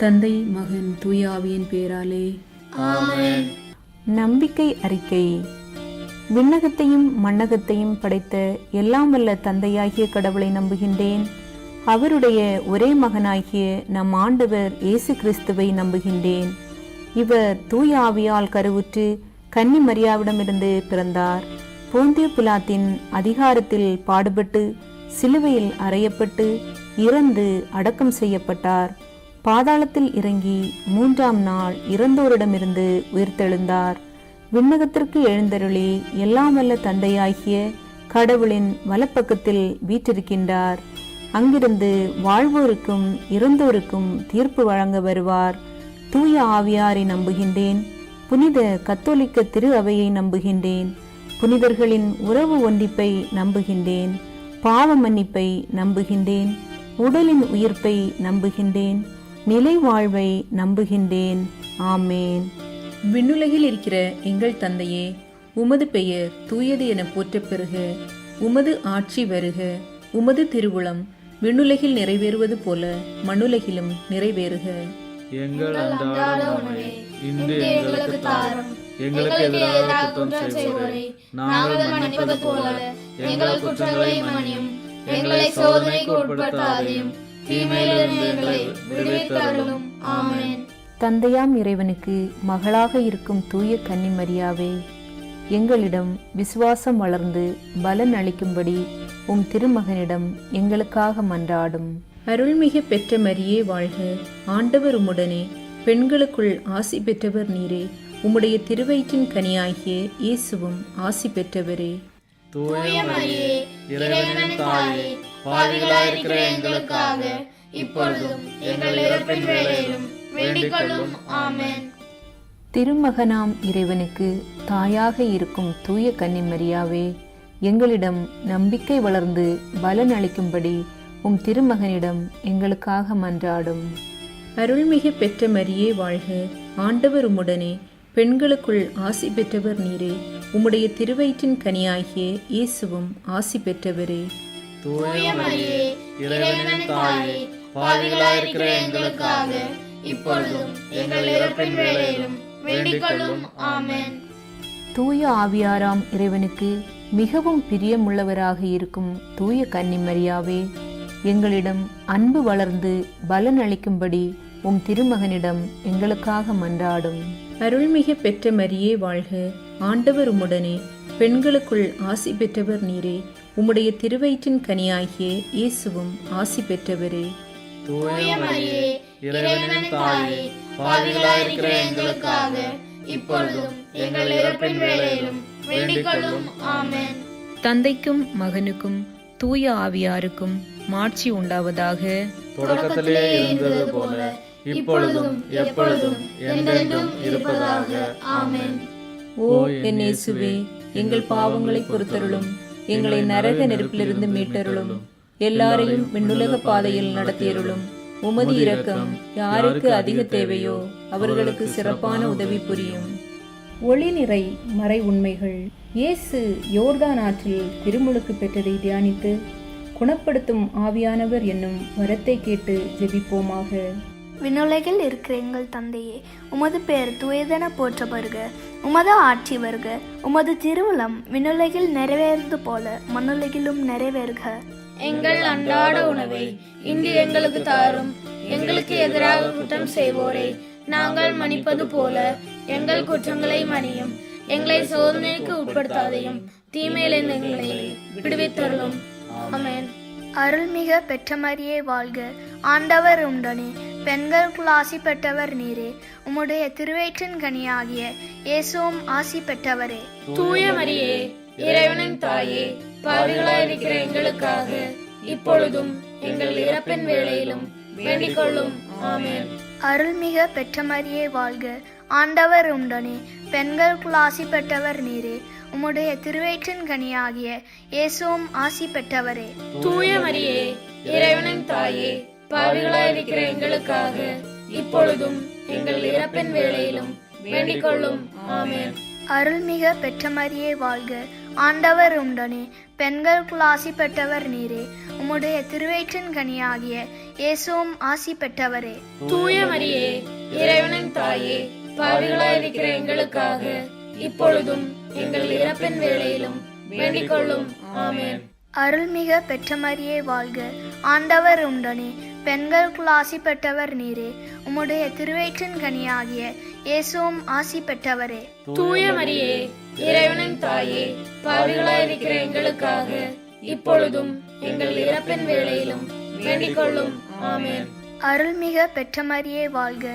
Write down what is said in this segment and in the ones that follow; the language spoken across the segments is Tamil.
தந்தை, மகன், தூய ஆவியின் பேராலே ஆமென். நம்பிக்கை அறிக்கை. விண்ணகத்தையும் மண்ணகத்தையும் படைத்த எல்லாம் வல்ல தந்தையாகிய கடவுளை நம்புகின்றேன். அவருடைய ஒரே மகனாகிய நம் ஆண்டவர் இயேசு கிறிஸ்துவை நம்புகின்றேன். இவர் தூய ஆவியால் கருவுற்று கன்னி மரியாவிடமிருந்து பிறந்தார். போந்திய பிலாத்தின் அதிகாரத்தில் பாடுபட்டு சிலுவையில் அறையப்பட்டு இறந்து அடக்கம் செய்யப்பட்டார். பாதாளத்தில் இறங்கி 3ஆம் நாள் இறந்தோரிடமிருந்து உயிர்த்தெழுந்தார். விண்ணகத்திற்கு எழுந்தருளி எல்லாம் வல்ல தந்தையாகிய கடவுளின் வலப்பக்கத்தில் வீற்றிருக்கின்றார். அங்கிருந்து வாழ்வோருக்கும் இறந்தோருக்கும் தீர்ப்பு வழங்க வருவார். தூய ஆவியாரை நம்புகின்றேன். புனித கத்தோலிக்க திரு அவையை நம்புகின்றேன். புனிதர்களின் உறவு ஒன்றிப்பை நம்புகின்றேன். பாவ மன்னிப்பை நம்புகின்றேன். உடலின் உயிர்ப்பை நம்புகின்றேன். நிலை வாழ்வை நம்புகின்றேன். ஆமேன். விண்ணுலகில் இருக்கிற எங்கள் தந்தையே, உமது பெயர் தூயது என போற்றப் பெறுக. உமது ஆட்சி வருக. உமது திருவுளம் விண்ணுலகில் நிறைவேறுவது போல மண்ணுலகிலும் நிறைவேறுக. எங்கள் அன்றாட உணவை இன்று எங்களுக்கு தாரும். எங்களுக்கு எதிராக குற்றம் செய்வோரை நாங்கள் மன்னிப்பது போல எங்கள் குற்றங்களை மன்னியும். எங்களை சோதனைக்கு உட்படுத்தாதேயும், தீமையிலிருந்து எங்களை விடுவித்தருளும். ஆமென். தந்தையாம் இறைவனுக்கு மகளாக இருக்கும் தூய கன்னி மரியாவே, எங்களிடம் விசுவாசம் வளர்ந்து பலன் அளிக்கும்படி உம் திருமகனிடம் எங்களுக்காக மன்றாடும். அருள்மிகு பெற்ற மரியே வாழ்க. ஆண்டவர் உம்முடனே, பெண்களுக்குள் ஆசி பெற்றவர் நீரே. உம்முடைய திருவயிற்றின் கனியாகிய இயேசுவும் ஆசி பெற்றவரே. தூய மரியே, இறைவனின் தாயே, பாவிகளாயிருக்கிற எங்களுக்காக இப்பொழுதும் எங்கள் இறப்பின் வேளையிலும் வேண்டிக் கொள்ளும். ஆமென். திருமகனாம் இறைவனுக்கு தாயாக இருக்கும் தூய கன்னி மரியாவே, எங்களிடம் நம்பிக்கை வளர்ந்து பலன் அளிக்கும்படி உம் திருமகனிடம் எங்களுக்காக மன்றாடும். அருள்மிகு பெற்ற மரியே வாழ்க. ஆண்டவர் உம்முடனே, பெண்களுக்குள் ஆசி பெற்றவர் நீரே. உம்முடைய திருவயிற்றின் கனியாகிய இயேசுவும் ஆசி பெற்றவரே. தூய மரியே, இறைவனின் தாயே, பாவிகளாயிருக்கிற எங்களுக்காக இப்பொழுதும் எங்கள் இறப்பின் வேளையிலும் வேண்டிக் கொள்ளும். ஆமென். தூய ஆவியாராம் இறைவனுக்கு மிகவும் பிரியமுள்ளவராக இருக்கும் தூய கன்னி மரியாவே, எங்களிடம் அன்பு வளர்ந்து பலன் அளிக்கும்படி உம் திருமகனிடம் எங்களுக்காக மன்றாடும். அருள்மிகு பெற்ற மரியே வாழ்க. ஆண்டவர் உம்முடனே, பெண்களுக்குள் ஆசி பெற்றவர் நீரே. உம்முடைய திருவயிற்றின் கனியாகிய இயேசுவும் ஆசி பெற்றவரே. தூய மரியே, இறைவனின் தாயே, பாவிகளாயிருக்கிற எங்களுக்காக இப்பொழுதும் எங்கள் இறப்பின் வேளையிலும் வேண்டிக் கொள்ளும். ஆமென். தந்தைக்கும் மகனுக்கும் தூய ஆவியாருக்கும் மாட்சி உண்டாவதாக. தொடக்கத்திலே இருந்தது போல இப்பொழுதும் எப்பொழுதும் என்றென்றும் இருப்பதாக. ஆமென். ஓ என் இயேசுவே, எங்கள் பாவங்களை பொறுத்தருளும். எங்களை நரக நெருப்பிலிருந்து மீட்டருளும். எல்லாரையும் விண்ணுலக பாதையில் நடத்தியருளும். உமது இரக்கம் யாருக்கு அதிக தேவையோ அவர்களுக்கு சிறப்பான உதவி புரியும். ஒளி நிறை மறை உண்மைகள். இயேசு யோர்தான் ஆற்றில் திருமுழுக்கு பெற்றதை தியானித்து குணப்படுத்தும் ஆவியானவர் என்னும் வரத்தை கேட்டு ஜெபிப்போமாக. விண்ணுலகில் இருக்கிற எங்கள் தந்தையே, உமது பெயர் தூயதென போற்ற வருக. உமது ஆட்சி வருக. உமது திருவுளம் விண்ணுலகில் நிறைவேறுவது போல மண்ணுலகிலும் நிறைவேறுக. எங்கள் அன்றாட உணவை இன்று எங்களுக்கு தாரும். எங்களுக்கு எதிராக குற்றம் செய்வோரை நாங்கள் மன்னிப்பது போல எங்கள் குற்றங்களை மன்னியும். எங்களை சோதனைக்கு உட்படுத்தாதையும், தீமையிலிருந்து எங்களை விடுவித்தருளும். ஆமென். அருள்மிக பெற்ற மரியே வாழ்க. ஆண்டவர் உண்டனே, பெண்களுக்குள் ஆசி பெற்றவர் நீரே. உம்முடைய திருவயிற்றின் கனியாகிய இயேசுவும் ஆசி பெற்றவரே. தூய மரியே, இறைவனின் தாயே, பாவிகளாயிருக்கிற எங்களுக்காக இப்பொழுதும் எங்கள் இறப்பின் வேளையிலும் வேண்டிக் கொள்ளும். ஆமென். அருள்மிக பெற்ற மரியே வாழ்க. ஆண்டவர் உண்டனே, பெண்களுக்குள் ஆசி பெற்றவர் நீரே. உம்முடைய திருவயிற்றின் கனியாகிய இயேசுவும் ஆசி பெற்றவரே. தூய மரியே, இறைவனின் தாயே, பாவிகளாயிருக்கிற எங்களுக்காக இப்பொழுதும் எங்கள் இறப்பின் வேளையிலும் வேண்டிக் கொள்ளும். ஆமென். அருள்மிக பெற்ற மரியே வாழ்க. ஆண்டவர் உண்டனே, பெண்களுக்குள் ஆசி பெற்றவர் நீரே. உம்முடைய உம்முடைய திருவயிற்றின் கனியாகிய இயேசுவும் ஆசி பெற்றவரே. தூய மரியே, இறைவனின் தாயே, பாவிகளாயிருக்கிற எங்களுக்காக இப்பொழுதும் எங்கள் இறப்பின் வேளையிலும் வேண்டிக் கொள்ளும். ஆமென். அருள்மிக பெற்ற மரியே வாழ்க, ஆண்டவர் உண்டனே, பெண்களுக்குள் ஆசி பெற்றவர் நீரே. உம்முடைய திருவயிற்றின் கனியாகிய இயேசுவும் ஆசி பெற்றவரே. தூய மரியே, இறைவனின் தாயே, பாவிகளாயிருக்கிற எங்களுக்காக இப்பொழுதும் எங்கள் இறப்பின் வேளையிலும் வேண்டிக் கொள்ளும். ஆமென். அருள்மிக பெற்ற மரியே வாழ்க,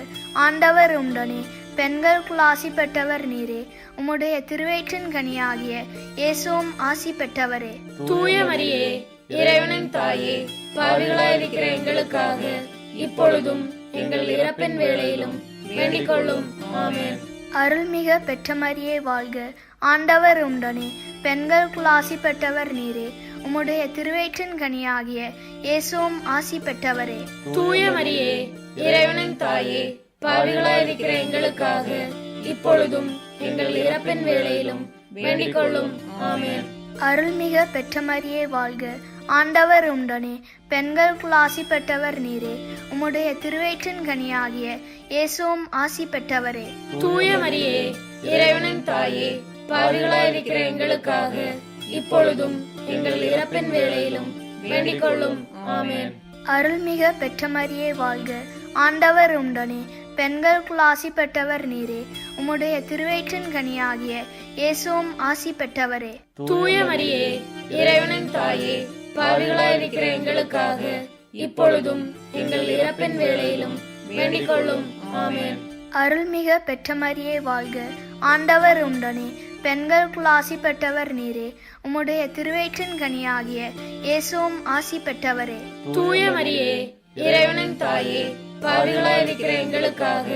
ஆண்டவர் உண்டனே, பெண்களுக்குள் ஆசி பெற்றவர் நீரே. உம்முடைய திருவயிற்றின் கனியாகிய இயேசுவும் ஆசி பெற்றவரே. தூய மரியே, இறைவனின் தாயே, பாவிகளாயிருக்கிற எங்களுக்காக இப்பொழுதும் எங்கள் இறப்பின் வேளையிலும் வேண்டிக் கொள்ளும். ஆமென். அருள்மிக பெற்ற மரியே வாழ்க, ஆண்டவர் உண்டனே, பெண்களுக்குள் ஆசி பெற்றவர் நீரே. உம்முடைய திருவயிற்றின் கனியாகிய இயேசுவும் ஆசி பெற்றவரே. தூய மரியே, இறைவனின் தாயே, பாவிகளாயிருக்கிற எங்களுக்காக இப்பொழுதும் எங்கள் இறப்பின் வேளையிலும் வேண்டிக் கொள்ளும். ஆமென். அருள்மிக பெற்ற மரியே வாழ்க, ஆண்டவர் உண்டனே, பெண்களுக்குள் ஆசி பெற்றவர் நீரே. உம்முடைய திருவயிற்றின் கனியாகிய இயேசுவும் ஆசி பெற்றவரே. தூய மரியே, இறைவனின் தாயே, பாவிகளாயிருக்கிற எங்களுக்காக இப்பொழுதும் எங்கள் இறப்பின் வேளையிலும் வேண்டிக் கொள்ளும். ஆமென். அருள்மிக பெற்ற மரியே வாழ்க, ஆண்டவர் உண்டனே, பெண்களுக்குள் ஆசி பெற்றவர் நீரே. உம்முடைய திருவயிற்றின் கனியாகிய இயேசுவும் ஆசி பெற்றவரே. தூய மரியே, இறைவனின் தாயே, பாவிகளாயிருக்கிற எங்களுக்காக இப்பொழுதும் எங்கள் இறப்பின் வேளையிலும் வேண்டிக் கொள்ளும். ஆமென். அருள்மிக பெற்ற மரியே வாழ்க, ஆண்டவர் உண்டனே, பெண்களுக்குள் ஆசி பெற்றவர் நீரே. உம்முடைய திருவயிற்றின் கனியாகிய இயேசுவும் ஆசி பெற்றவரே. தூய மரியே, இறைவனின் தாயே, பாவிகளாயிருக்கிற எங்களுக்காக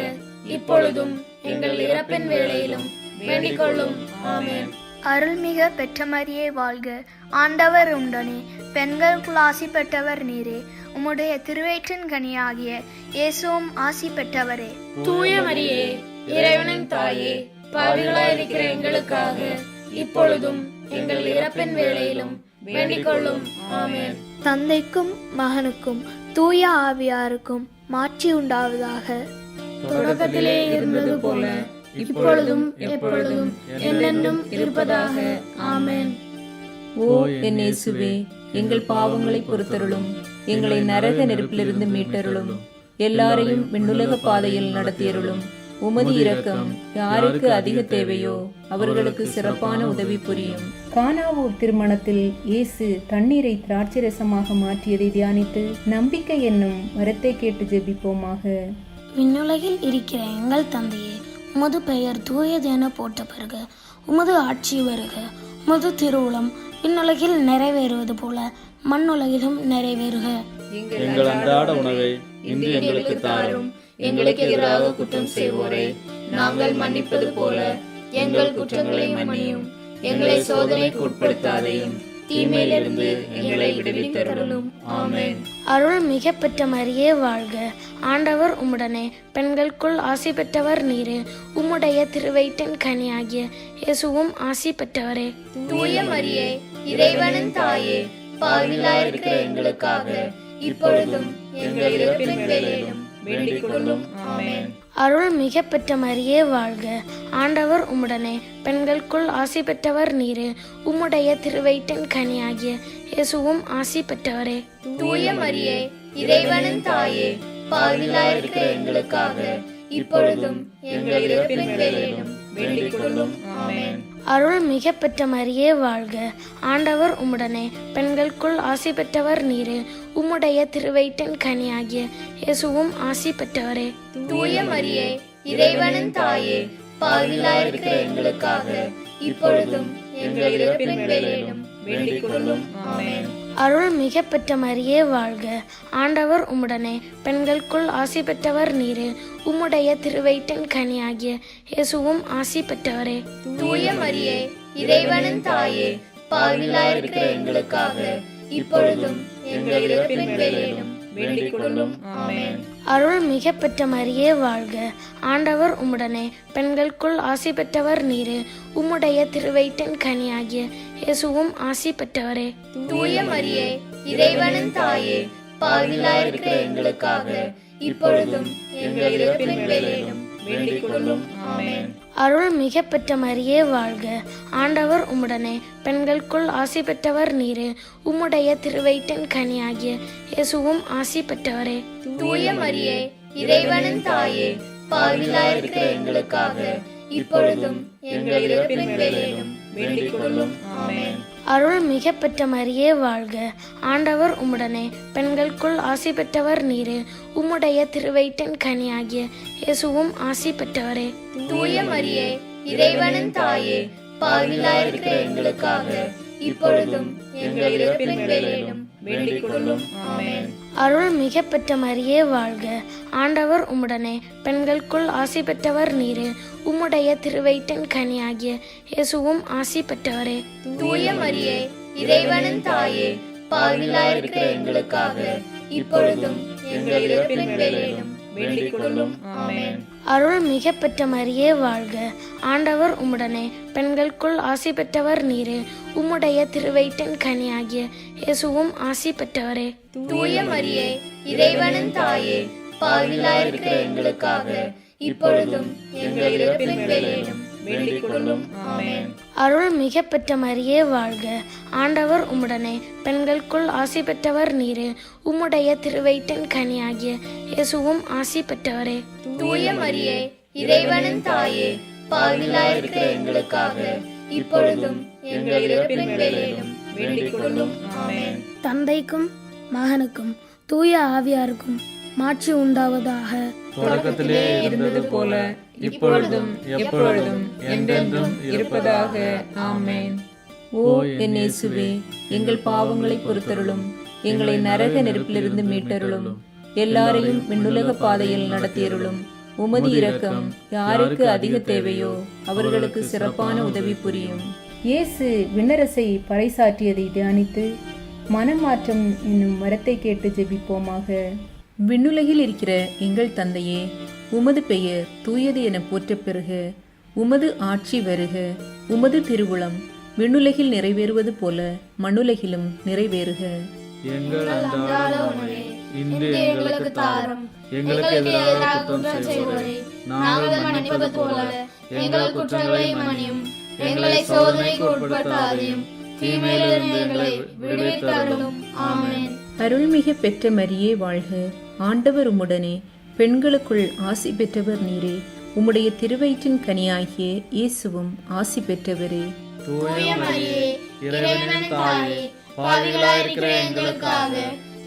இப்பொழுதும் எங்கள் இறப்பின் வேளையிலும் வேண்டிக் கொள்ளும். ஆமென். அருள்மிக பெற்ற மரியே வாழ்க, ஆண்டவர் உண்டனே, பெண்களுக்குள் ஆசி பெற்றவர் நீரே. உம்முடைய திருவயிற்றின் கனியாகிய இயேசுவும் ஆசி பெற்றவரே. தூய மரியே, இறைவனின் தாயே, பாவிகளாயிருக்கிற எங்களுக்காக இப்பொழுதும் எங்கள் இறப்பின் வேளையிலும் வேண்டிக் கொள்ளும். ஆமென். தந்தைக்கும் மகனுக்கும் தூய ஆவியாருக்கும் மாட்சி உண்டாவதாக. தொடக்கத்திலே இருந்தது போல இப்பொழுதும் எப்பொழுதும் என்றென்றும் இருப்பதாக. ஆமென். ஓ என் இயேசுவே, எங்கள் பாவங்களை பொறுத்தருளும், எங்களை நரக நெருப்பிலிருந்து மீட்டருளும், எல்லாரையும் விண்ணுலக பாதையில் நடத்தியருளும். உமது இரக்கம் யாருக்கு அதிக தேவையோ அவர்களுக்கு சிறப்பான உதவி புரியும். கானாவூர் திருமணத்தில் இயேசு தண்ணீரை திராட்சரசமாக மாற்றியதை தியானித்து நம்பிக்கை என்னும் வரத்தை கேட்டு ஜெபிப்போமாக. விண்ணுலகில் இருக்கிற எங்கள் தந்தையே, உமது பெயர் தூயதென போற்ற பெறுக. உமது ஆட்சி வருக. உமது திருவுளம் விண்ணுலகில் நிறைவேறுவது போல மண்ணுலகிலும் நிறைவேறுக. எங்கள் அன்றாட உணவை இன்று எங்களுக்கு தாரும். எங்களுக்கு எதிராக குற்றம் செய்வோரை நாங்கள் மன்னிப்பது போல எங்கள் குற்றங்களை மன்னியும். எங்களை சோதனைக்கு உட்படுத்தாதையும், தீமையிலிருந்து எங்களை விடுவித்தருளும். ஆமென். அருள் மிக பெற்ற மரியே வாழ்க, ஆண்டவர் உம்முடனே, பெண்களுக்குள் ஆசி பெற்றவர் நீரே. உம்முடைய திருவயிற்றின் கனியாகிய இயேசுவும் ஆசி பெற்றவரே. தூய மரியே, இறைவனின் தாயே, பாவிகளாயிருக்கிற எங்களுக்காக இப்பொழுதும் எங்கள் இறப்பின் வேளையிலும் வேண்டிக் கொள்ளும். ஆமென். அருள் மிக பெற்ற மரியே வாழ்க, ஆண்டவர் உம்முடனே, பெண்களுக்குள் ஆசி பெற்றவர் நீரே. உம்முடைய திருவயிற்றின் கனியாகிய இயேசுவும் ஆசி பெற்றவரே. தூய மரியே, இறைவனின் தாயே, பாவிகளாயிருக்கிற எங்களுக்காக இப்பொழுதும் எங்கள் இறப்பின் வேளையிலும் வேண்டிக் கொள்ளும். ஆமென். அருள் மிக பெற்ற மரியே வாழ்க, ஆண்டவர் உம்முடனே, பெண்களுக்குள் ஆசி பெற்றவர் நீரே. உம்முடைய திருவயிற்றின் கனியாகிய இயேசுவும் ஆசி பெற்றவரே. தூய மரியே, இறைவனின் தாயே, பாவிகளாயிருக்கிற எங்களுக்காக இப்பொழுதும் எங்கள் இறப்பின் வேளையிலும் வேண்டிக் கொள்ளும். ஆமென். அருள் மிக பெற்ற மரியே வாழ்க, ஆண்டவர் உம்முடனே, பெண்களுக்குள் ஆசி பெற்றவர் நீரே. உம்முடைய திருவயிற்றின் கனியாகிய இயேசுவும் ஆசி பெற்றவரே. தூய மரியே, இறைவனின் தாயே, பாவிகளாயிருக்கிற எங்களுக்காக இப்பொழுதும் எங்கள் இறப்பின் வேளையிலும் வேண்டிக் கொள்ளும். ஆமென். அருள் மிக பெற்ற மரியே வாழ்க, ஆண்டவர் உம்முடனே, பெண்களுக்குள் ஆசி பெற்றவர் நீரே. உம்முடைய திருவயிற்றின் கனியாகிய இயேசுவும் ஆசி பெற்றவரே. தூய மரியே, இறைவனின் தாயே, பாவிகளாயிருக்கிற எங்களுக்காக இப்பொழுதும் எங்கள் இறப்பின் வேளையிலும் வேண்டிக் கொள்ளும். ஆமென். அருள் மிக பெற்ற மரியே வாழ்க, ஆண்டவர் உம்முடனே, பெண்களுக்குள் ஆசி பெற்றவர் நீரே, உம்முடைய திருவயிற்றின் கனியாகிய இயேசுவும் ஆசி பெற்றவரே. தூய மரியே, இறைவனின் தாயே, பாவிகளாயிருக்கிற எங்களுக்காக இப்பொழுதும் எங்கள் இறப்பின் வேளையிலும் வேண்டிக் கொள்ளும். ஆமென். அருள் மிக பெற்ற மரியே வாழ்க, ஆண்டவர் உம்முடனே, பெண்களுக்குள் ஆசி பெற்றவர் நீரே, உம்முடைய திருவயிற்றின் கனியாகிய இயேசுவும் ஆசி பெற்றவரே. தூய மரியே, இறைவனின் தாயே, பாவிகளாயிருக்கிற எங்களுக்காக இப்பொழுதும் எங்கள் இறப்பின் வேளையிலும் வேண்டிக் கொள்ளும். ஆமென். அருள் மிக பெற்ற மரியே வாழ்க, ஆண்டவர் உம்முடனே, பெண்களுக்குள் ஆசி பெற்றவர் நீரே, உம்முடைய திருவயிற்றின் கனியாகிய இயேசுவும் ஆசி பெற்றவரே. தூய மரியே, இறைவனின் தாயே, பாவிகளாயிருக்கிற எங்களுக்காக இப்பொழுதும் எங்கள் இறப்பின் வேளையிலும் வேண்டிக் கொள்ளும். ஆமென். அருள் மிக பெற்ற மரியே வாழ்க, ஆண்டவர் உம்முடனே, பெண்களுக்குள் ஆசி பெற்றவர் நீரே, உம்முடைய திருவயிற்றின் கனியாகிய இயேசுவும் ஆசி பெற்றவரே. தூய மரியே, இறைவனின் தாயே, பாவிகளாயிருக்கிற எங்களுக்காக இப்பொழுதும் எங்கள் இறப்பின் வேளையிலும் வேண்டிக் கொள்ளும். ஆமென். அருள் மிக பெற்ற மரியே வாழ்க, ஆண்டவர் உம்முடனே, பெண்களுக்குள் ஆசி பெற்றவர் நீரே, உம்முடைய திருவயிற்றின் கனியாகிய இயேசுவும் ஆசி பெற்றவரே. தூய மரியே, இறைவனின் தாயே, பாவிகளாயிருக்கிற எங்களுக்காக இப்பொழுதும் எங்கள் இறப்பின் வேளையிலும் வேண்டிக் கொள்ளும். ஆமென். தந்தைக்கும் மகனுக்கும் தூய ஆவியாருக்கும் மாட்சி உண்டாவதாக. தொடக்கத்திலே இருந்தது போல இப்பொழுதும் எப்பொழுதும் என்றென்றும் இருப்பதாக. ஆமென். ஓ என் இயேசுவே, எங்கள் பாவங்களை பொறுத்தருளும், எங்களை நரக நெருப்பிலிருந்து மீட்டருளும், எல்லாரையும் விண்ணுலக பாதையில் நடத்தியருளும். உமது இரக்கம் யாருக்கு அதிக தேவையோ அவர்களுக்கு சிறப்பான உதவி புரியும். இயேசு விண்ணரசை பறைசாற்றியதை தியானித்து மனமாற்றம் என்னும் வரத்தை கேட்டு ஜெபிப்போமாக. விண்ணுலகில் இருக்கிற எங்கள் தந்தையே, உமது பெயர் தூயது என போற்றப் பெறுக. உமது ஆட்சி வருக. உமது திருவுளம் விண்ணுலகில் நிறைவேறுவது போல மண்ணுலகிலும் நிறைவேறுக. எங்கள் அன்றாட உணவை இன்று எங்களுக்கு தாரும். எங்களுக்கு எதிராக குற்றம் செய்வோரை நாங்கள் மன்னிப்பது போல எங்கள் குற்றங்களை மன்னியும். எங்களை சோதனைக்கு உட்படுத்தாதையும், தீமையிலிருந்து எங்களை விடுவித்தருளும். ஆமென். அருள்மிக பெற்ற மரியே வாழ்க, ஆண்டவர் உம்முடனே, பெண்களுக்குள் ஆசி பெற்றவர் நீரே, உம்முடைய திருவயிற்றின் கனியாகிய இயேசுவும் ஆசி பெற்றவரே. தூய மரியே, இறைவனின் தாயே, பாவிகளாயிருக்கிற எங்களுக்காக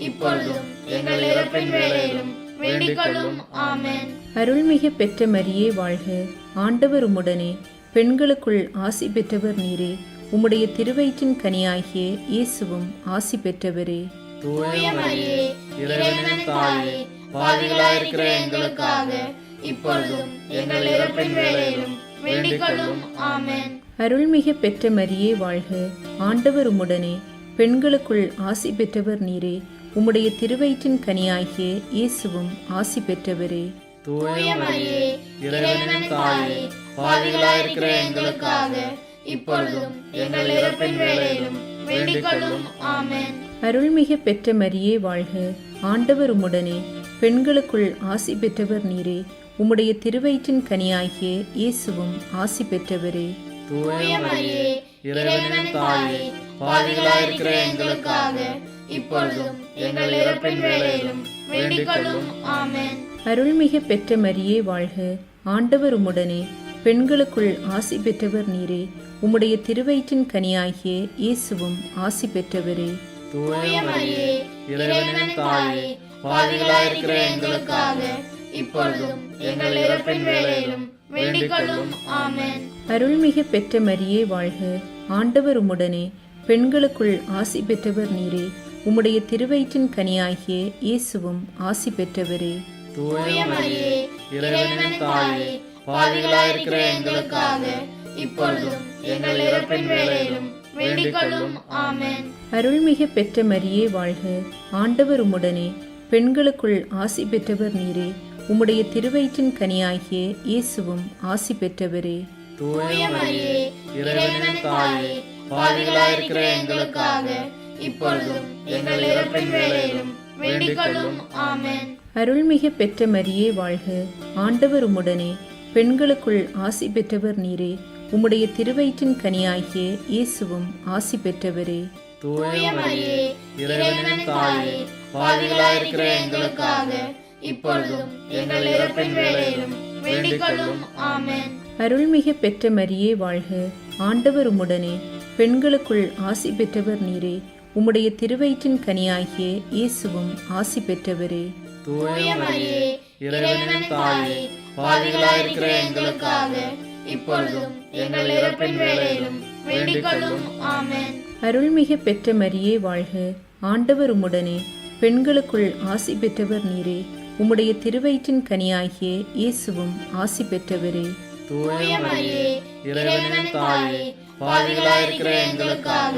இப்பொழுதும் எங்கள் இறப்பின் வேளையிலும் வேண்டிக் கொள்ளும். ஆமென். அருள்மிக பெற்ற மரியே வாழ்க, ஆண்டவர் உம்முடனே, பெண்களுக்குள் ஆசி பெற்றவர் நீரே, உம்முடைய திருவயிற்றின் கனியாகிய இயேசுவும் ஆசி பெற்றவரே. தூய மரியே, இறைவனின் தாயே, பாவிகளாயிருக்கிற எங்களுக்காக இப்பொழுதும் எங்கள் இறப்பின் வேளையிலும் வேண்டிக் கொள்ளும். ஆமென். அருள்மிக பெற்ற மரியே வாழ்க, ஆண்டவர் உம்முடனே, பெண்களுக்குள் ஆசி பெற்றவர் நீரே, உம்முடைய திருவயிற்றின் கனியாகிய இயேசுவும் ஆசி பெற்றவரே. தூய மரியே, இறைவனின் தாயே, பாவிகளாயிருக்கிற எங்களுக்காக இப்பொழுதும் எங்கள் இறப்பின் வேளையிலும் வேண்டிக் கொள்ளும். ஆமென். அருள்மிக பெற்ற மரியே வாழ்க, ஆண்டவர் உம்முடனே, பெண்களுக்குள் ஆசி பெற்றவர் நீரே, உம்முடைய திருவயிற்றின் கனியாகிய இயேசுவும் ஆசி பெற்றவரே. தூய மரியே, இறைவனின் தாயே, பாவிகளாயிருக்கிற எங்களுக்காக இப்பொழுதும் எங்கள் இறப்பின் வேளையிலும் வேண்டிக் கொள்ளும். ஆமென். அருள்மிக பெற்ற மரியே வாழ்க, ஆண்டவர் உம்முடனே, பெண்களுக்குள் ஆசி பெற்றவர் நீரே, உம்முடைய திருவயிற்றின் கனியாகிய இயேசுவும் ஆசி பெற்றவரே. தூய மரியே, இறைவனின் தாயே, பாவிகளாயிருக்கிற எங்களுக்காக இப்பொழுதும் எங்கள் இறப்பின் வேளையிலும் வேண்டிக் கொள்ளும். ஆமென். அருள்மிக பெற்ற மரியே வாழ்க, ஆண்டவர் உம்முடனே, பெண்களுக்குள் ஆசி பெற்றவர் நீரே, உம்முடைய திருவயிற்றின் கனியாகிய இயேசுவும் ஆசி பெற்றவரே. தூய மரியே, இறைவனின் தாயே, பாவிகளாயிருக்கிற எங்களுக்காக இப்பொழுதும் எங்கள் இறப்பின் வேளையிலும் வேண்டிக் கொள்ளும். ஆமென். அருள்மிக பெற்ற மரியே வாழ்க, ஆண்டவர் உம்முடனே, பெண்களுக்குள் ஆசி பெற்றவர் நீரே, உம்முடைய திருவயிற்றின் கனியாகிய இயேசுவும் ஆசி பெற்றவரே. தூய மரியே, இறைவனின் தாயே, பாவிகளாயிருக்கிற எங்களுக்காக இப்பொழுதும் எங்கள் இறப்பின் வேளையிலும் வேண்டிக் கொள்ளும். ஆமென். அருள்மிகு பெற்ற மரியே வாழ்க, ஆண்டவர் உம்முடனே, பெண்களுக்குள் ஆசி பெற்றவர் நீரே. உம்முடைய திருவயிற்றின் கனியாகிய இயேசுவும் ஆசி பெற்றவரே. தூய மரியே, இறைவனின் தாயே, பாவிகளாயிருக்கிற எங்களுக்காக இப்பொழுதும் எங்கள் இறப்பின் வேளையிலும் வேண்டிக் கொள்ளும். ஆமென். அருள்மிகு பெற்ற மரியே வாழ்க, ஆண்டவர் உம்முடனே, பெண்களுக்குள் ஆசி பெற்றவர் நீரே. உம்முடைய திருவயிற்றின் கனியாகிய இயேசுவும் ஆசி பெற்றவரே. தூய மரியே, இறைவனின் தாயே, பாவிகளாயிருக்கிற எங்களுக்காக இப்பொழுதும் எங்கள் இறப்பின் வேளையிலும் வேண்டிக் கொள்ளும். ஆமென். அருள்மிகு பெற்ற மரியே வாழ்க, ஆண்டவர் உம்முடனே, பெண்களுக்குள் ஆசி பெற்றவர் நீரே. உம்முடைய திருவயிற்றின் கனியாகிய இயேசுவும் ஆசி பெற்றவரே. தூய மரியே, இறைவனின் தாயே, பாவிகளாயிருக்கிற எங்களுக்காக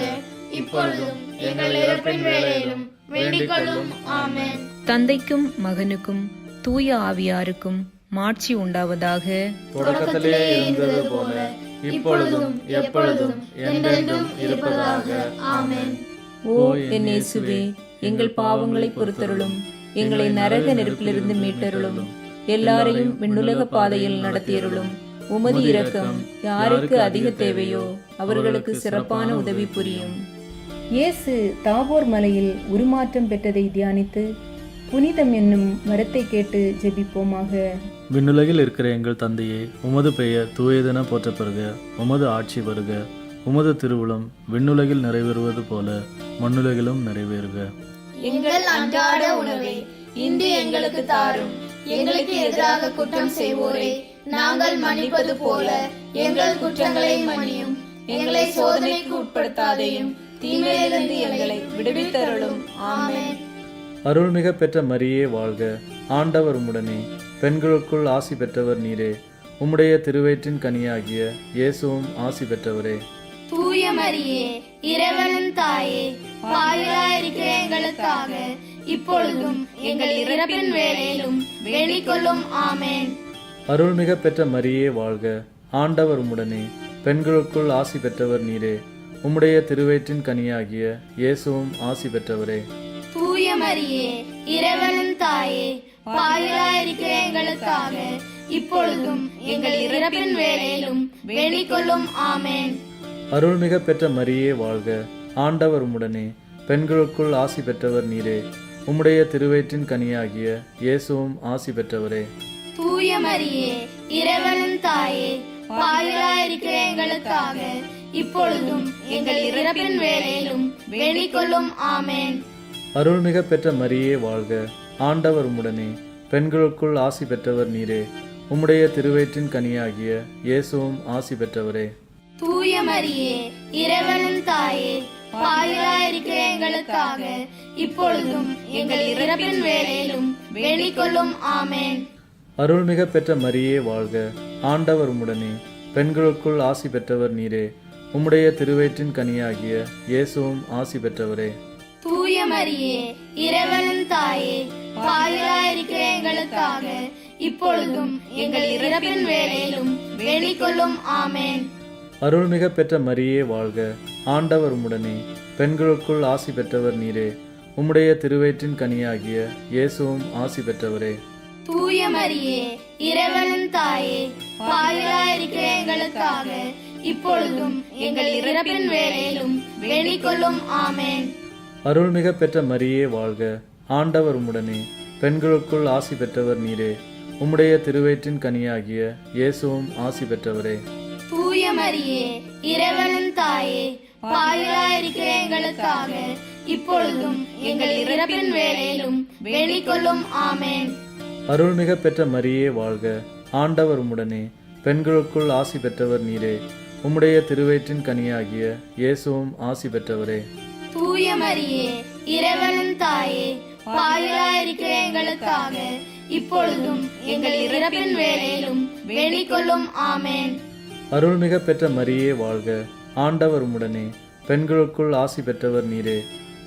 இப்பொழுதும் எங்கள் இறப்பின் வேளையிலும் வேண்டிக் கொள்ளும். ஆமென். தந்தைக்கும் மகனுக்கும் தூய ஆவியாருக்கும் மாட்சி உண்டாவதாக. தொடக்கத்திலே இருந்தது போல இப்பொழுதும் எப்பொழுதும் என்றென்றும் இருப்பதாக. ஆமென். ஓ என் இயேசுவே, எங்கள் பாவங்களை பொறுத்தருளும், எங்களை நரக நெருப்பிலிருந்து மீட்டருளும், எல்லாரையும் விண்ணுலக பாதையில் நடத்தியருளும். உமது இரக்கம் யாருக்கு அதிக தேவையோ அவர்களுக்கு சிறப்பான உதவி புரியும். இயேசு தாபோர் மலையில் உருமாற்றம் பெற்றதை தியானித்து புனிதம் என்னும் வரத்தை கேட்டு ஜெபிப்போமாக. விண்ணுலகில் இருக்கிற எங்கள் தந்தையே, உமது பெயர் தூயதென போற்ற பெறுக. உமது ஆட்சி வருக. உமது திருவுளம் விண்ணுலகில் நிறைவேறுவது போல மண்ணுலகிலும் நிறைவேறுக. எங்கள் அன்றாட உணவை இன்று எங்களுக்கு தாரும். எங்களுக்கு எதிராக குற்றம் செய்வோரை நாங்கள் மன்னிப்பது போல எங்கள் குற்றங்களை மன்னியும். எங்களை சோதனைக்கு உட்படுத்தாதையும் தீமையிலிருந்து எங்களை விடுவித்தருளும். ஆமென். அருள்மிக பெற்ற மரியே வாழ்க, ஆண்டவர் உம்முடனே, பெண்களுக்குள் ஆசி பெற்றவர் நீரே. உம்முடைய திருவயிற்றின் கனியாகிய இயேசுவும் ஆசி பெற்றவரே. தூய மரியே, இறைவனின் தாயே, பாவிகளாயிருக்கிற எங்களுக்காக இப்பொழுதும் எங்கள் இறப்பின் வேளையிலும் வேண்டிக் கொள்ளும். ஆமென். அருள்மிக பெற்ற மரியே வாழ்க, ஆண்டவர் உம்முடனே, பெண்களுக்குள் ஆசி பெற்றவர் நீரே. உம்முடைய திருவயிற்றின் கனியாகிய இயேசுவும் ஆசி பெற்றவரே. தூய மரியே, இறைவனின் தாயே, பாவிகளாயிருக்கிற எங்களுக்காக இப்பொழுதும் எங்கள் இறப்பின் வேளையிலும் வேண்டிக் கொள்ளும். ஆமென். அருள்மிக பெற்ற மரியே வாழ்க, ஆண்டவர் உம்முடனே, பெண்களுக்குள் ஆசி பெற்றவர் நீரே. உம்முடைய திருவயிற்றின் கனியாகிய இயேசுவும் ஆசி பெற்றவரே. தூய மரியே, இறைவனின் தாயே, பாவிகளாயிருக்கிற எங்களுக்காக இப்பொழுதும் எங்கள் இறப்பின் வேளையிலும் வேண்டிக் கொள்ளும். ஆமென். அருள்மிக பெற்ற மரியே வாழ்க, ஆண்டவர் உம்முடனே, பெண்களுக்குள் ஆசி பெற்றவர் நீரே. உம்முடைய திருவயிற்றின் கனியாகிய இயேசுவும் ஆசி பெற்றவரே. தூய மரியே, இறைவனின் தாயே, பாவிகளாயிருக்கிற எங்களுக்காக இப்பொழுதும் எங்கள் இறப்பின் வேளையிலும் வேண்டிக் கொள்ளும். ஆமென். அருள்மிக பெற்ற மரியே வாழ்க, ஆண்டவர் உம்முடனே, பெண்களுக்குள் ஆசி பெற்றவர் நீரே. உம்முடைய திருவயிற்றின் கனியாகிய இயேசுவும் ஆசி பெற்றவரே. தூய மரியே, இறைவனின் தாயே, பாவிகளாயிருக்கிற எங்களுக்காக இப்பொழுதும் எங்கள் இறப்பின் வேளையிலும் வேண்டிக் கொள்ளும். ஆமென். அருள்மிக பெற்ற மரியே வாழ்க, ஆண்டவர் உம்முடனே, பெண்களுக்குள் ஆசி பெற்றவர் நீரே. உம்முடைய திருவயிற்றின் கனியாகிய இயேசுவும் ஆசி பெற்றவரே. தூய மரியே, இறைவனின் தாயே, பாவிகளாயிருக்கிற எங்களுக்காக இப்பொழுதும் எங்கள் இறப்பின் வேளையிலும் வேண்டிக் கொள்ளும். ஆமென். அருள்மிக பெற்ற மரியே வாழ்க, ஆண்டவர் உம்முடனே, பெண்களுக்குள் ஆசி பெற்றவர் நீரே. உம்முடைய திருவயிற்றின் கனியாகிய இயேசுவும் ஆசி பெற்றவரே. தூய மரியே, இறைவனின் தாயே, பாவிகளாயிருக்கிற எங்களுக்காக இப்பொழுதும் எங்கள் இறப்பின் வேளையிலும் வேண்டிக் கொள்ளும். ஆமென். அருள்மிக பெற்ற மரியே வாழ்க, ஆண்டவர் உம்முடனே, பெண்களுக்குள் ஆசி பெற்றவர் நீரே. உம்முடைய திருவயிற்றின் கனியாகிய இயேசுவும் ஆசி பெற்றவரே. தூய மரியே, இறைவனின் தாயே, பாவிகளாயிருக்கிற எங்களுக்காக இப்பொழுதும் எங்கள் இறப்பின் வேளையிலும் வேண்டிக் கொள்ளும். ஆமென். அருள்மிக பெற்ற மரியே வாழ்க, ஆண்டவர் உம்முடனே, பெண்களுக்குள் ஆசி பெற்றவர் நீரே.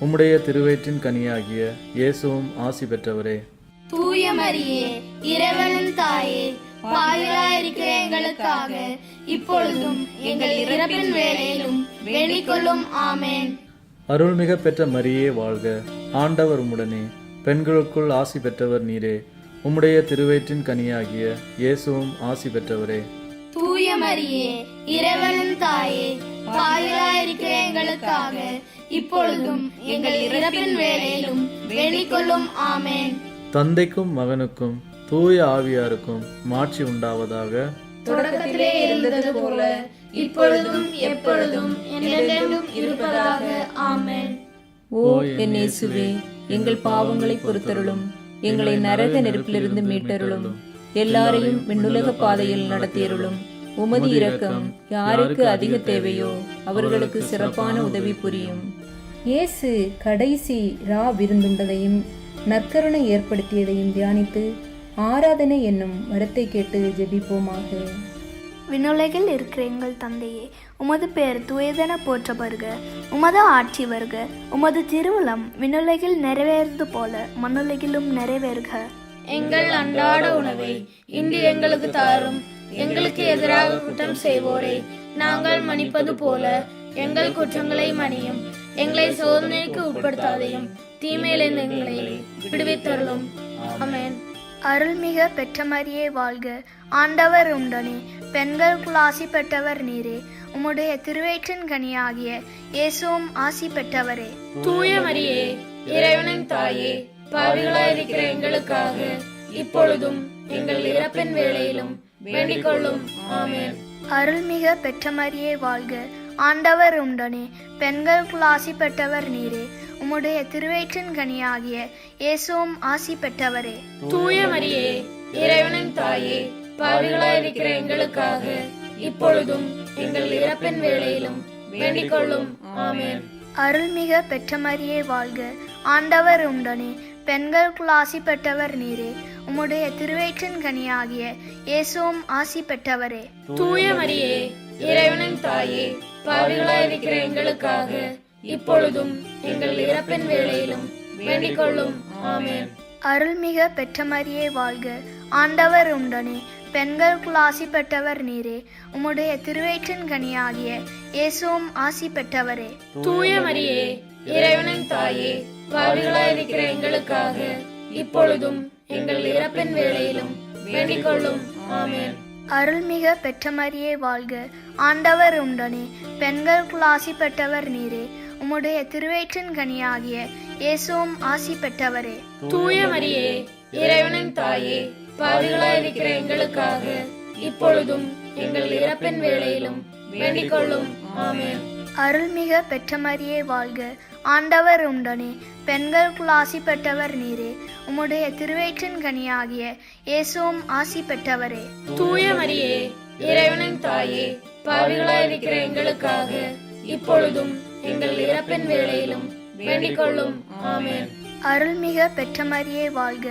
உம்முடைய திருவயிற்றின் கனியாகிய இயேசுவும் ஆசி பெற்றவரே. தூய மரியே, இறைவனின் தாயே, பாவிகளாயிருக்கிற எங்களுக்காக இப்பொழுதும் எங்கள் இறப்பின் வேளையிலும் வேண்டிக் கொள்ளும். ஆமென். அருள்மிக பெற்ற மரியே வாழ்க. ஆண்டவர் உம்முடனே, பெண்களுக்குள் ஆசி பெற்றவர் நீரே. உம்முடைய திருவயிற்றின் கனியாகிய இயேசுவும் ஆசி பெற்றவரே. தூய மரியே, இறைவனின் தாயே, பாவிகளாயிருக்கிற எங்களுக்காக இப்பொழுதும் எங்கள் இறப்பின் வேளையிலும் வேண்டிக் கொள்ளும். ஆமென். தந்தைக்கும் மகனுக்கும் தூய ஆவியாருக்கும் மாட்சி உண்டாவதாக. தொடக்கத்திலே இருந்தது போல இப்பொழுதும் எப்பொழுதும் என்றென்றும் இருப்பதாக. ஆமென். ஓ என் இயேசுவே, எங்கள் பாவங்களை பொறுத்தருளும், எங்களை நரக நெருப்பிலிருந்து மீட்டருளும், எல்லாரையும் விண்ணுலக பாதையில் நடத்தியருளும். உமது இரக்கம் யாருக்கு அதிக தேவையோ அவர்களுக்கு சிறப்பான உதவி புரியும். இயேசு கடைசி ரா விருந்துண்டதையும் நற்கருணை ஏற்படுத்தியதையும் தியானித்து ஆராதனை என்னும் வரத்தை கேட்டு ஜெபிப்போமாக. விண்ணுலகில் இருக்கிற எங்கள் தந்தையே, உமது பெயர் தூயதென போற்ற வருக. உமது ஆட்சி வருக. உமது திருவுளம் விண்ணுலகில் நிறைவேறுவது போல மண்ணுலகிலும் நிறைவேறுக. எங்கள் அன்றாட உணவை இன்று எங்களுக்கு தாரும். எங்களுக்கு எதிராக குற்றம் செய்வோரை நாங்கள் மன்னிப்பது போல எங்கள் குற்றங்களை மன்னியும். எங்களை சோதனைக்கு உட்படுத்தாதையும், தீமையிலிருந்து எங்களை விடுவித்தருளும். ஆமென். அருள்மிக பெற்ற மரியே வாழ்க. ஆண்டவர் உண்டனே, பெண்களுக்குள் ஆசி பெற்றவர் நீரே. உம்முடைய திருவயிற்றின் கனியாகிய இயேசுவும் ஆசி பெற்றவரே. தூய மரியே, இறைவனின் தாயே, பாவிகளாயிருக்கிற எங்களுக்காக இப்பொழுதும் எங்கள் இறப்பின் வேளையிலும் வேண்டிக் கொள்ளும். ஆமென். அருள்மிக பெற்ற மரியே வாழ்க. ஆண்டவர் உண்டனே, பெண்களுக்குள் ஆசி பெற்றவர் நீரே. உம்முடைய திருவயிற்றின் கனியாகிய இயேசுவும் ஆசி பெற்றவரே. தூய மரியே, இறைவனின் தாயே, பாவிகளாயிருக்கிற எங்களுக்காக இப்பொழுதும் எங்கள் இறப்பின் வேளையிலும் வேண்டிக் கொள்ளும். ஆமென். அருள்மிக பெற்ற மரியே வாழ்க. ஆண்டவர் உண்டனே, பெண்களுக்குள் ஆசி பெற்றவர் நீரே. உம்முடைய திருவயிற்றின் கனியாகிய இயேசுவும் ஆசி பெற்றவரே. தூய மரியே, இறைவனின் தாயே, பாவிகளாயிருக்கிற எங்களுக்காக இப்பொழுதும் எங்கள் இறப்பின் வேளையிலும் வேண்டிக் கொள்ளும். ஆமென். அருள்மிக பெற்ற மரியே வாழ்க. ஆண்டவர் உண்டனே, பெண்களுக்குள் ஆசி பெற்றவர் நீரே. உம்முடைய திருவயிற்றின் கனியாகிய இயேசுவும் ஆசி பெற்றவரே. தூய மரியே, இறைவனின் தாயே, பாவிகளாயிருக்கிற எங்களுக்காக இப்பொழுதும் எங்கள் இறப்பின் வேளையிலும் வேண்டிக் கொள்ளும். ஆமென். அருள்மிக பெற்ற மரியே வாழ்க. ஆண்டவர் உண்டனே, பெண்களுக்குள் ஆசி பெற்றவர் நீரே. உம்முடைய திருவயிற்றின் கனியாகிய இயேசுவும் ஆசி பெற்றவரே. தூய மரியே, இறைவனின் தாயே, பாவிகளாயிருக்கிற எங்களுக்காக இப்பொழுதும் எங்கள் இறப்பின் வேளையிலும் வேண்டிக் கொள்ளும். ஆமென். அருள்மிக பெற்ற மரியே வாழ்க. ஆண்டவர் உண்டனே, பெண்களுக்குள் ஆசி பெற்றவர் நீரே. உம்முடைய திருவயிற்றின் கனியாகிய இயேசுவும் ஆசி பெற்றவரே. தூய மரியே, இறைவனின் தாயே, பாவிகளாயிருக்கிற எங்களுக்காக இப்பொழுதும் எங்கள் இறப்பின் வேளையிலும் வேண்டிக் கொள்ளும். ஆமென். அருள்மிக பெற்ற மரியே வாழ்க.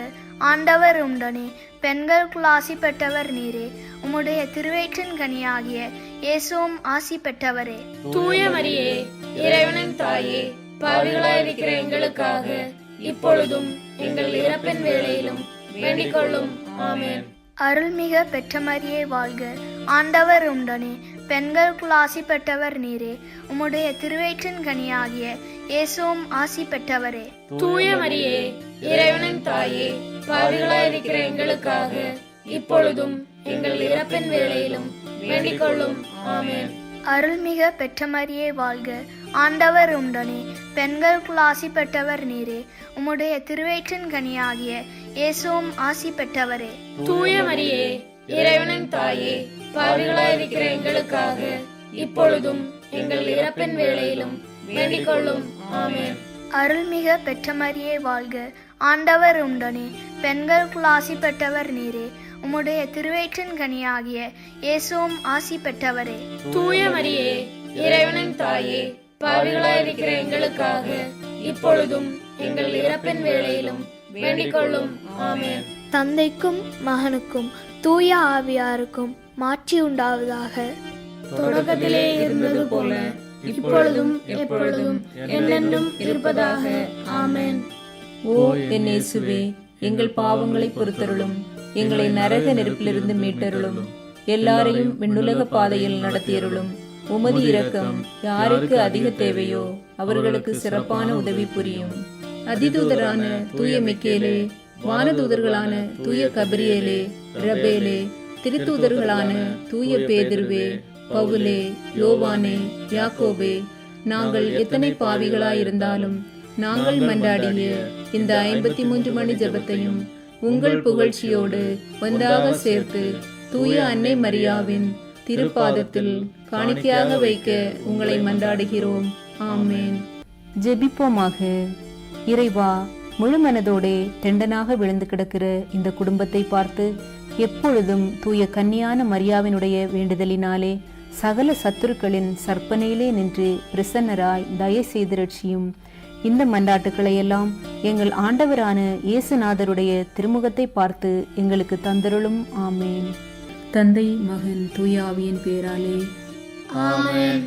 ஆண்டவர் உண்டனே, பெண்களுக்குள் ஆசி பெற்றவர் நீரே. உம்முடைய திருவயிற்றின் கனியாகிய இயேசுவும் ஆசி பெற்றவரே. தூய மரியே, இறைவனின் தாயே, பாவிகளாயிருக்கிற எங்களுக்காக இப்பொழுதும் எங்கள் இறப்பின் வேளையிலும் வேண்டிக் கொள்ளும். ஆமென். அருள்மிக பெற்ற மரியே வாழ்க. ஆண்டவர் உண்டனே, பெண்களுக்குள் ஆசி பெற்றவர் நீரே. உம்முடைய திருவயிற்றின் கனியாகிய இயேசுவும் ஆசி பெற்றவரே. தூய மரியே, இறைவனின் தாயே, பாவிகளாயிருக்கிற எங்களுக்காக இப்பொழுதும் எங்கள் இறப்பின் வேளையிலும் வேண்டிக் கொள்ளும். ஆமென். அருள்மிக பெற்ற மரியே வாழ்க. ஆண்டவர் உண்டனே, பெண்களுக்குள் ஆசி பெற்றவர் நீரே. உம்முடைய திருவயிற்றின் கனியாகிய இயேசுவும் ஆசி பெற்றவரே. தூய மரியே, இறைவனின் தாயே, பாவிகளாயிருக்கிற எங்களுக்காக இப்பொழுதும் எங்கள் இறப்பின் வேளையிலும் வேண்டிக் கொள்ளும். ஆமென். அருள்மிக பெற்ற மரியே வாழ்க. ஆண்டவர் உண்டனே, பெண்களுக்குள் ஆசி பெற்றவர் நீரே. உம்முடைய திருவயிற்றின் கனியாகிய இயேசுவும் ஆசி பெற்றவரே. தூய மரியே, இறைவனின் தாயே, பாவிகளாயிருக்கிற எங்களுக்காக இப்பொழுதும் எங்கள் இறப்பின் வேளையிலும் வேண்டிக் கொள்ளும். ஆமென். தந்தைக்கும் மகனுக்கும் தூய ஆவியாருக்கும் மாட்சி உண்டாவதாக. தொடக்கத்திலே இருந்தது போல இப்பொழுதும் எப்பொழுதும் என்றென்றும் இருப்பதாக. ஆமென். ஓ என் இயேசுவே, எங்கள் பாவங்களை பொறுத்தருளும், எங்களை நரக நெருப்பிலிருந்து மீட்டருளும், எல்லாரையும் விண்ணுலக பாதையில் நடத்தியருளும். உமது இரக்கம் யாருக்கு அதிக தேவையோ அவர்களுக்கு சிறப்பான உதவி புரியும். அதிதூதரான தூய மிக்கேலே, வானதூதர்களான தூய கபிரியேலே, ரபேலே, திருத்தூதர்களான தூய பேதுருவே, பவுலே, யோவானே, யாக்கோபே, நாங்கள் எத்தனை பாவிகளாயிருந்தாலும் நாங்கள் மன்றாடிய இந்த 53 மணி ஜெபத்தையும் உங்கள் புகழ்ச்சியோடு ஒன்றாக சேர்த்து தூய அன்னை மரியாவின் திருப்பாதத்தில் காணிக்கையாக வைக்க உங்களை மன்றாடுகிறோம். ஆமேன். ஜெபிப்போமாக. இறைவா, முழு மனதோடே தெண்டனாக விழுந்து கிடக்கிற இந்த குடும்பத்தை பார்த்து எப்பொழுதும் தூய கன்னியான மரியாவினுடைய வேண்டுதலினாலே சகல சத்துருக்களின் சற்பனையிலே நின்று பிரசன்னராய் தயை செய்து ரட்சியும். இந்த மன்றாட்டுக்களை எல்லாம் எங்கள் ஆண்டவரான இயேசுநாதருடைய திருமுகத்தை பார்த்து எங்களுக்கு தந்தருளும். ஆமேன். தந்தை, மகன், தூய ஆவியின் பேராலே ஆமென்.